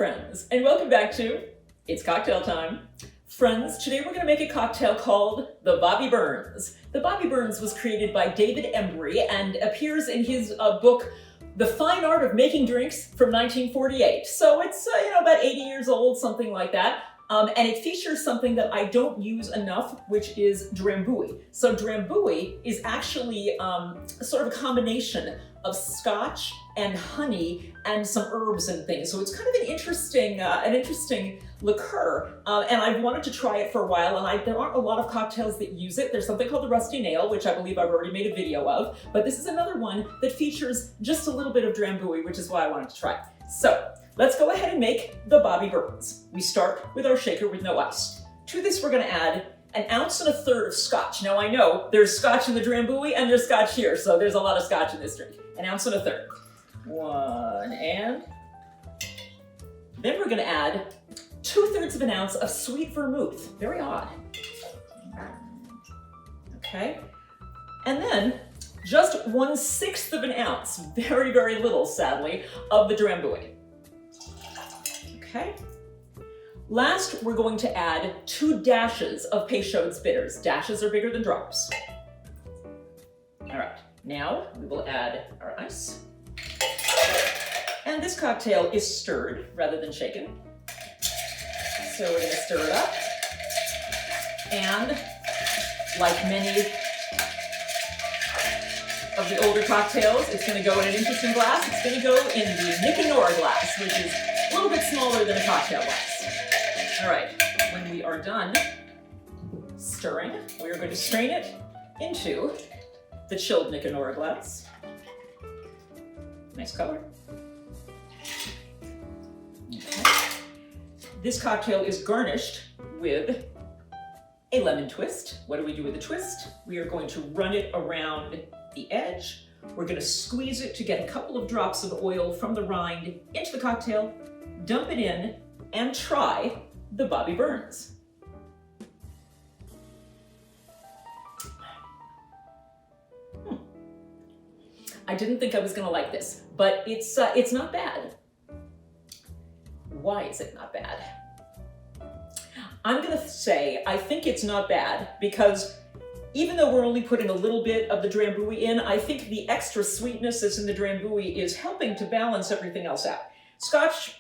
friends, and welcome back to It's Cocktail Time. Friends, today we're going to make a cocktail called the Bobby Burns. The Bobby Burns was created by David Embry and appears in his book, The Fine Art of Making Drinks from 1948. So it's, about 80 years old, something like that. And it features something that I don't use enough, which is Drambuie. So Drambuie is actually sort of a combination of scotch and honey and some herbs and things. So it's kind of an interesting liqueur. And I've wanted to try it for a while, and there aren't a lot of cocktails that use it. There's something called the Rusty Nail, which I believe I've already made a video of. But this is another one that features just a little bit of Drambuie, which is why I wanted to try it. So let's go ahead and make the Bobby Burns. We start with our shaker with no ice. To this, we're going to add 1.25 ounces of scotch. Now I know there's scotch in the Drambuie and there's scotch here, so there's a lot of scotch in this drink. 1.25 ounces. 1 and then we're going to add 2/3 ounce of sweet vermouth. Very odd. Okay, and then just 1/6 ounce, very, very little, sadly, of the Drambuie. Okay. Last, we're going to add 2 dashes of Peychauds bitters. Dashes are bigger than drops. All right, now we will add our ice. And this cocktail is stirred rather than shaken. So we're gonna stir it up. And like many of the older cocktails, it's gonna go in an interesting glass. It's gonna go in the Nick and Nora glass, which is a little bit smaller than a cocktail glass. All right, when we are done stirring, we are going to strain it into the chilled Nick and Nora glass. Nice color. Okay. This cocktail is garnished with a lemon twist. What do we do with the twist? We are going to run it around the edge. We're going to squeeze it to get a couple of drops of oil from the rind into the cocktail, dump it in, and try the Bobby Burns. I didn't think I was going to like this, but it's not bad. Why is it not bad? I'm going to say I think it's not bad because even though we're only putting a little bit of the Drambuie in, I think the extra sweetness that's in the Drambuie is helping to balance everything else out. Scotch,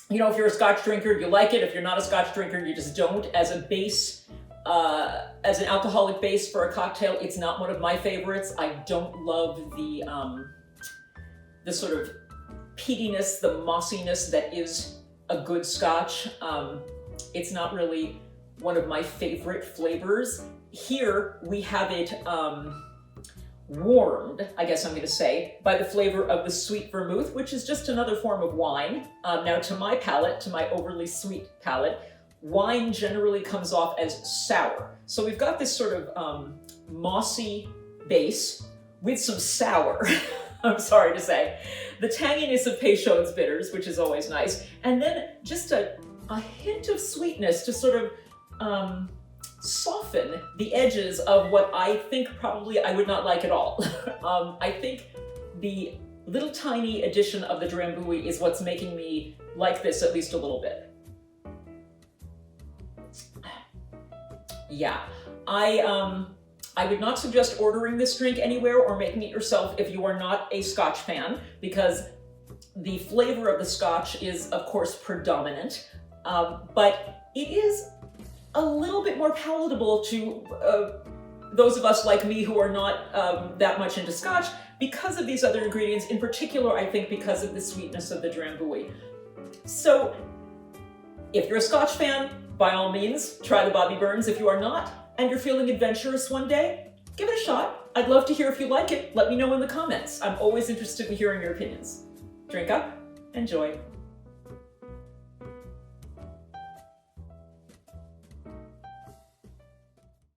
if you're a Scotch drinker, you like it. If you're not a Scotch drinker, you just don't. As a base, as an alcoholic base for a cocktail, it's not one of my favorites. I don't love the sort of peatiness, the mossiness that is a good Scotch. It's not really one of my favorite flavors. Here we have it warmed, I guess I'm going to say, by the flavor of the sweet vermouth, which is just another form of wine. Now to my palate, to my overly sweet palate, wine generally comes off as sour. So we've got this sort of mossy base with some sour, I'm sorry to say. The tanginess of Peychaud's bitters, which is always nice. And then just a hint of sweetness to sort of soften the edges of what I think probably I would not like at all. I think the little tiny addition of the Drambuie is what's making me like this at least a little bit. Yeah, I would not suggest ordering this drink anywhere or making it yourself if you are not a Scotch fan, because the flavor of the Scotch is, of course, predominant, but it is a little bit more palatable to those of us like me who are not that much into Scotch because of these other ingredients, in particular, I think because of the sweetness of the Drambuie. So if you're a Scotch fan, by all means, try the Bobby Burns. If you are not, and you're feeling adventurous one day, give it a shot. I'd love to hear if you like it. Let me know in the comments. I'm always interested in hearing your opinions. Drink up, enjoy.